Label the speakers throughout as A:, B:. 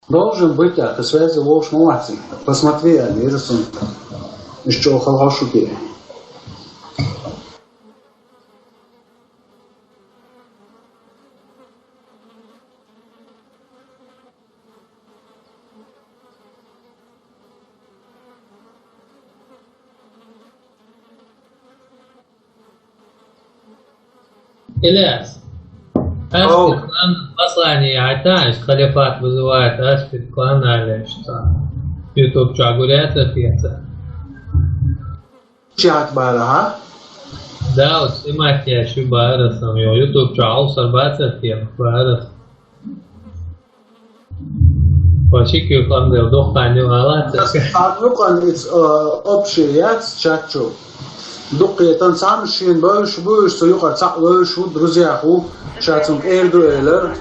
A: Должен быть, а ты связи ловушь молодцы. Посмотри, они рисуют. Еще халхашу пили.
B: Ильяс, Аспид клан послание Айташ, халифат вызывает Аспид клан Алешта. YouTube чагурят ответа.
A: Чат бара,
B: Да, вот снимать я еще барасом, YouTube чагу сарбаться ответ, барас. Почти клан дел дохтаню алата.
A: Арнукан it's общий яд чатчу. Дукетан сам шин больше союха цак больше друзья ху чатсум эрдуэлер.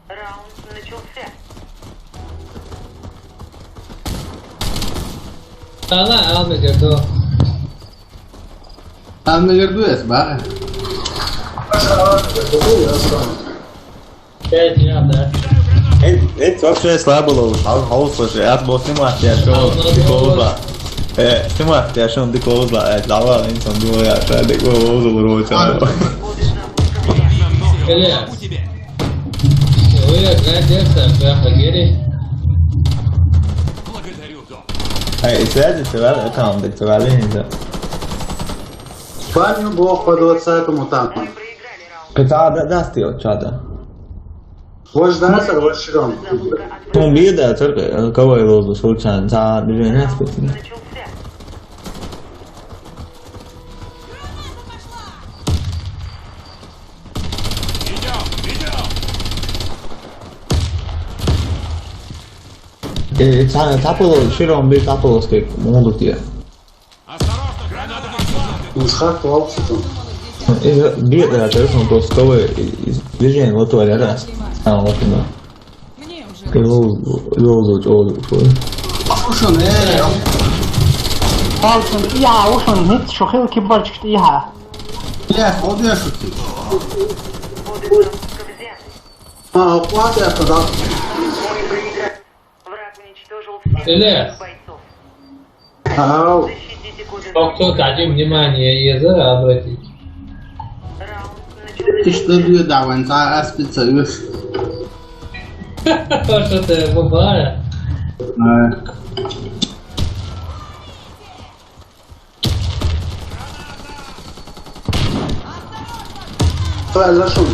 C: Раунд начался.
B: Ала алмегердо.
D: Алмегердуэс бара.
B: Пять дня, да.
E: Это вообще слабо ловушь. Слушай, я был снимать, я шел дикоузла. Снимать, я шел дикоузла. Лава, инсан думал, я шел дикоузла, уроча.
B: Ильяс. Вы играете в Хагири?
E: Связи, ты аккаунт, ты валин.
A: Баню бог по 20-му там.
C: Мы проиграли раунд.
E: Когда даст ее чата?
A: Ваш дансер, ваш широн.
E: Ну, беда, только кого я ловлю, случайно, за движение специально.
C: Начался.
E: Tapolo, широм bir tapoloski molduk diye.
A: Мушхат толкситун.
E: Bir telefon просто движение вот то раз. Вот оно. Yol.
D: Ушун,
F: Alsın, ya uşun hiç şu hıl kibar çıktı ya.
D: Ильяс, молодец, что ты.
C: Коды запуска взяты.
A: Платы я тогда.
C: Мы проиграли. Враг уничтожил всех
B: Ильяс.
C: бойцов.
A: Ау.
C: Защитите коды
B: Кто хотим внимание языка обратить.
C: Раунд
D: Ты
C: начался.
D: что бьет, да, вон, за специалист.
B: Что ты, бабара?
A: Paylaşın.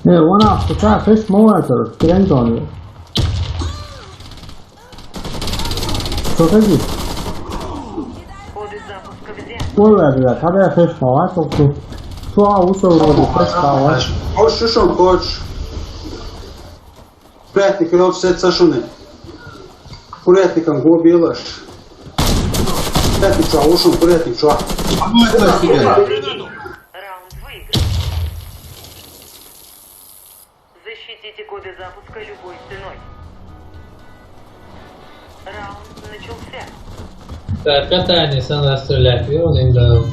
F: Ona tutar fiş motor, tren dönüyor. Çok iyi.
C: Коды запуска взяты.
F: Bu verdiler, tabii fiş var, çok iyi. Şu an usulü fiş var.
A: Hoş şuşun koç. Пятник род сет сашуны. Курятником губилаш. Пятник чуа, ушун курятник чуа.
D: Ну, это себе.
C: Раунд выигран. Защитите коды запуска любой ценой. Раунд начался.
B: Так, катание sana стрелять, и он им дал.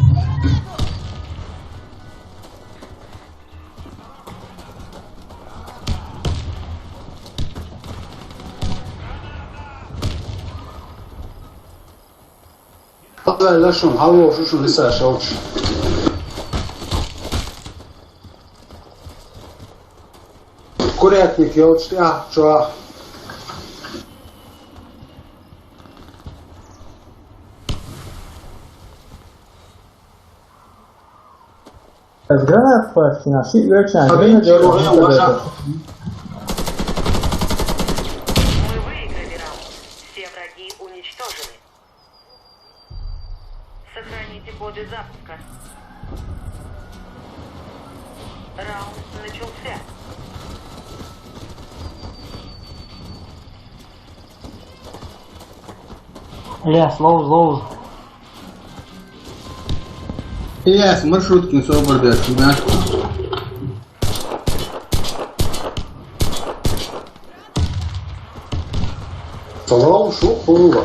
A: Paylaşın, hava şuşun lisa şavç. Курятник елч, чуа.
F: Zgrana kwestia, si ürczeń,
A: Tabii
F: gry
A: ki,
F: do
A: oraya ulaşan.
C: Мы выиграли раунд. Все враги уничтожены. Сохраните коды запуска. Раунд начался.
F: Yes, low.
D: Ильяс, маршрутки собрали от тебя.
A: Салау шу хула.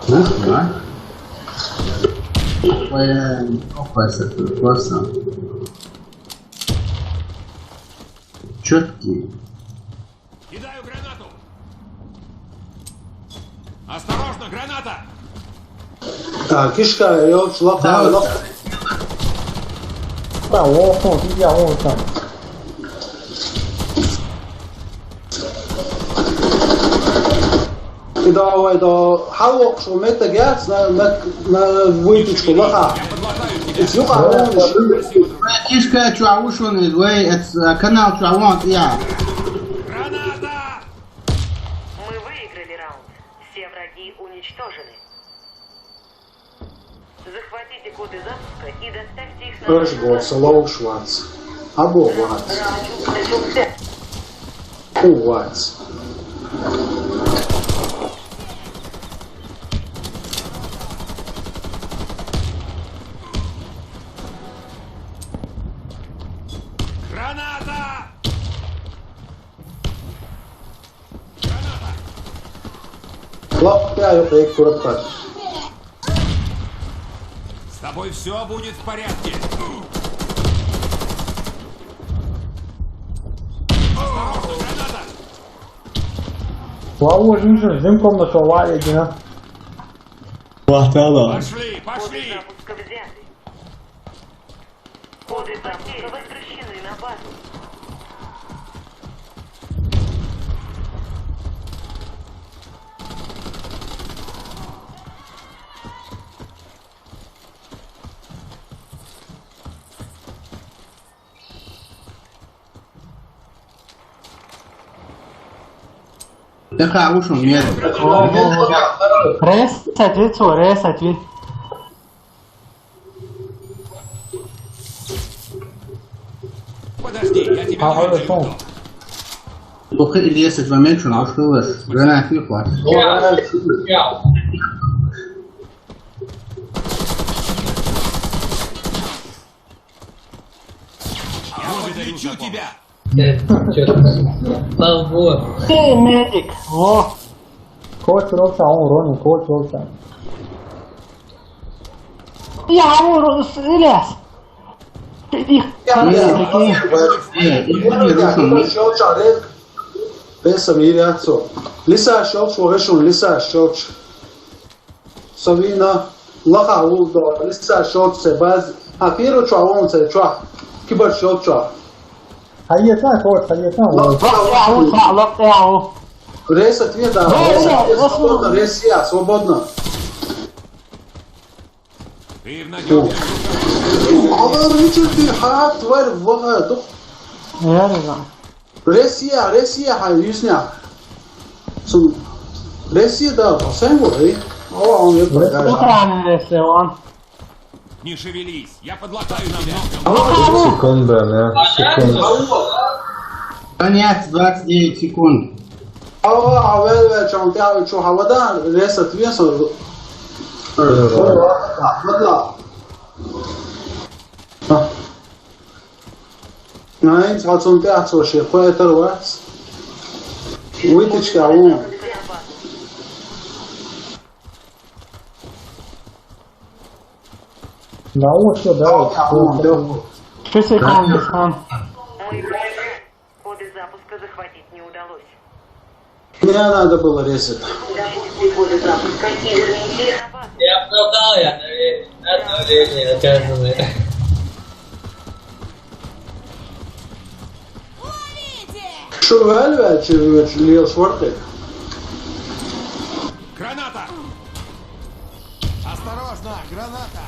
D: Да? Ой, опасен, просто. Четкий.
G: Кидаю гранату! Осторожно, граната!
A: Кишка, Йовч, лаха,
D: Да,
A: лаха.
F: 在我后低下我上，
A: Кидавай до халок, что мета гяц на вытечку лаха.
G: Я подлагаю тебя!
A: Слюха,
D: Кишка чуавушон изгой, это канал чуавон, я.
G: Граната!
C: Мы выиграли раунд. Все враги уничтожены. Захватите коды запуска и доставьте их на
A: First ball, slow Schwarz. Abo Watts.
C: начался.
A: Watts.
G: Граната!
A: Lock, я ее проект куротать.
G: С тобой все будет в порядке. Осторожно, граната!
F: 我我真是人工的说话已经，
E: Вахтала.
G: Пошли,
C: Коды
G: пошли!
C: запуска взяты. Коды запуска возвращены на базу.
D: Такая ушон нет.
F: reset 错 reset，
G: Подожди, я тебя
F: 好好的
G: найду.
F: 送，
D: Только если в момент, что наушилась, гранат не хватит.
B: 要
G: Я подлечу тебя!
B: Там вот.
F: 这 magic 我，coach 楼上我说你 coach 楼上，呀我说是了，这里
A: Pensa Miriazzo. Lisa Shot, Shoreshun, Lisa Shot. Savina, Laha Uldo, Lisa Shot, Sebaz, Apiro Chawon, Setra, Kibar Shotra.
F: 他一站 coach 他一站我，
A: Laha
F: 差了掉，
A: Resa Tvida, Resia, Свободно.
G: Ты в надежде.
A: Allah Richard, Hayat, Twelve, Waha,
F: 你看这个，
A: Resia, Hayusnia. So, Resia, da, Sangway. Oh, on your
F: 不看这是我，
G: Не шевелись, я подлагаю тебя.
F: секунда呢，
D: Конец 29 секунд.
A: Well, John Dow, Hawada, Resa Twiso. Nein, hat so ein Teatro, Schäfer, was? Wittichka,
C: На базу.
F: на我说的， 10 секунд сам，
C: Мы проиграли. Коды запуска захватить не удалось.
A: Мне надо было резать.
C: Коды запуска извините. На базу.
B: Я оправдал я, наверное, наказанный.
A: Шуваль, Лил Шварты.
G: Граната! Осторожно, граната!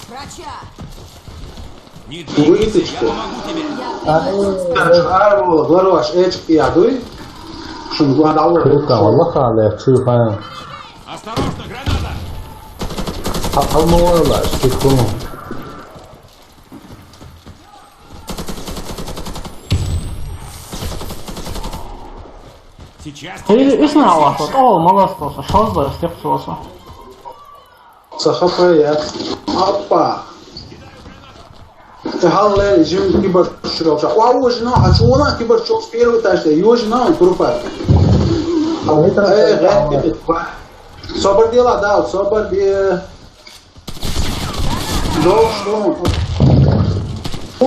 H: Врача!
G: Не двигайся, я
A: Выточка.
G: помогу тебе.
F: 哎，
A: Гларош, Эчк и Адуй. Шум Гладауэр.
F: 这个我看了吃饭，
G: Осторожно, граната!
F: 他摸了吃空，
G: Сейчас
F: 这
G: тебе
F: 一
G: станет
F: 上我说
G: легче.
F: 哦，没个说是少子些说说，
A: Сахапая. Опа. Халле, Жим Кибар Шрелша. Вау, жена, а что она Кибар Шрелш первый тащит? Ее жена, он группа. Собор дела, да, собор дела. Что?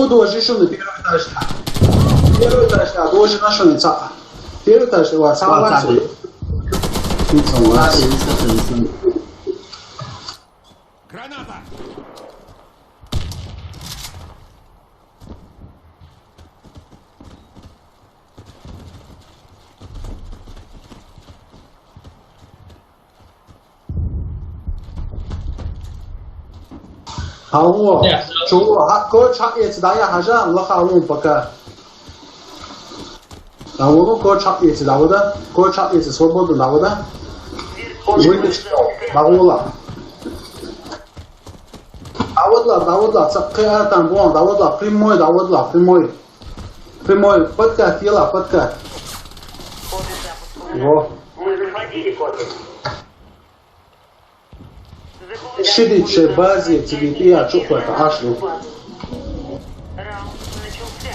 A: Дождь еще на первый этаж. Первый этаж, да, дождь нашел не ца. Первый этаж, да, ца.
G: Граната!
A: Алло, чего? Коч хакет, да я хажа, лахалун пока. Алло, коч хакет, да вода, коч хакет, свободу, да вода. Выйдет что? Багула. Даводла, цапка там вон, даводла, прямой, прямой, подкат, ела, подкат. Во.
C: Вы захватили код.
A: Шидиче базе, тебе я чухаю, ашлю.
C: Раунд начался.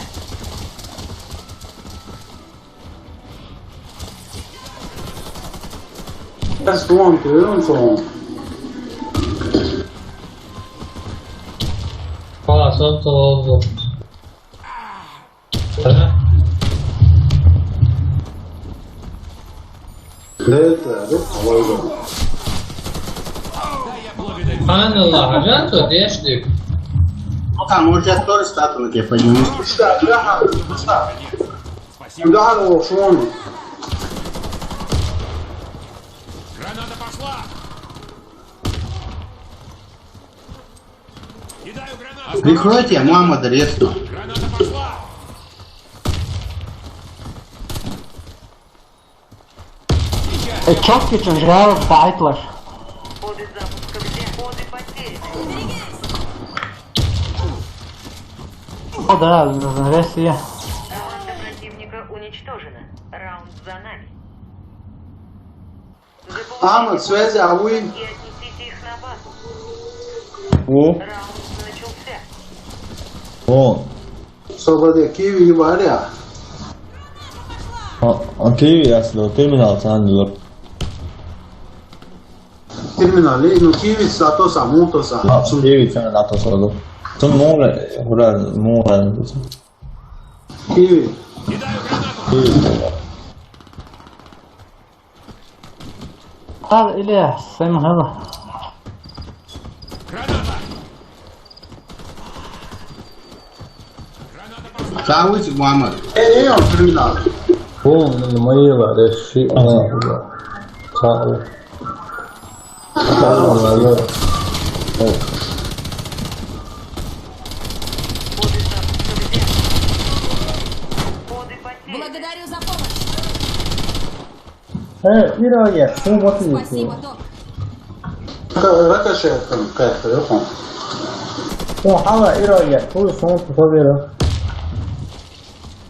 A: Das Dorn, Gehirnform.
B: Son todos. Анна, хажа, то дешник.
D: Ну там, может сейчас тоже стату на тебя подниму.
A: Ударил в шломе.
G: Граната пошла! Кидаю гранату!
D: Прикройте, Мухаммад резко.
G: Граната пошла!
F: Четкий чужой байтлер.
C: Коды запуска где? Коды потеряны.
F: О, да, Россия.
C: Команда противника уничтожена. Раунд за нами.
A: Ахмад, связи, Ауи.
C: И отнесите их на базу.
E: О,
C: Раунд начался.
E: о.
A: Собаде, Киви и Варя.
E: Киви ясно, терминал цандило.
A: Терминал, ну Киви стато саму то са.
E: Киви цандило нато садо. Сон море, хура, море.
A: Киви.
G: Кидаю гранату!
E: Киви.
F: قال إليه سيم هذا.
G: Граната! Граната пошла!
D: Сауите, Мухаммад.
A: Он терминал.
B: Бум, моила, реши. Чао.
C: Коды запуска где? Коды потеряны.
H: Благодарю за помощь.
F: إيرانية شو بطيء.
H: Спасибо, док.
A: Ракошет там как-то, я помню.
F: هو حوا إيرانية هو شو تصوره.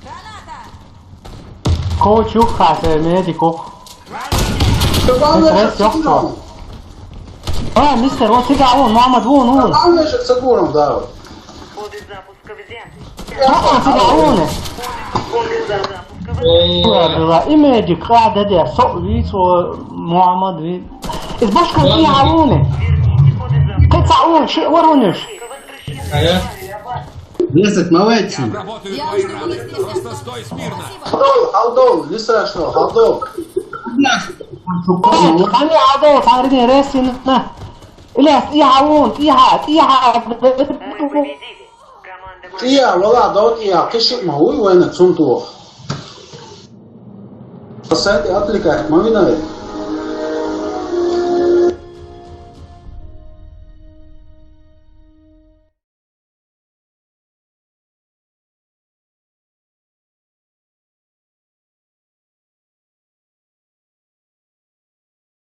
H: Граната!
F: كوتش يخاف ميديكو. مستر وين تقعون محمد وين
A: Главное же с огуром, да.
C: Коды запуска взяты.
F: تقعونه.
C: Коды запуска взяты.
F: إيميديك قاعدة دي صوبيس ومحمد وين. إذا كان يعاونه.
C: Верните коды запуска.
F: تقعون شيء ورونش.
C: Возвращение.
D: Резать, молодцы.
G: Обработаю
H: Я
G: твои
H: уже
G: раны!
H: не
G: Просто стой смирно!
A: Халдол, не страшно, халдол.
F: أنا عادو صارني راسنا. إلا يعاون يعاد.
C: Мы победили. Команда
A: Iya, wala, dawat iya, kishik mahui wena tsuntuwa. Pasati atlika, mawina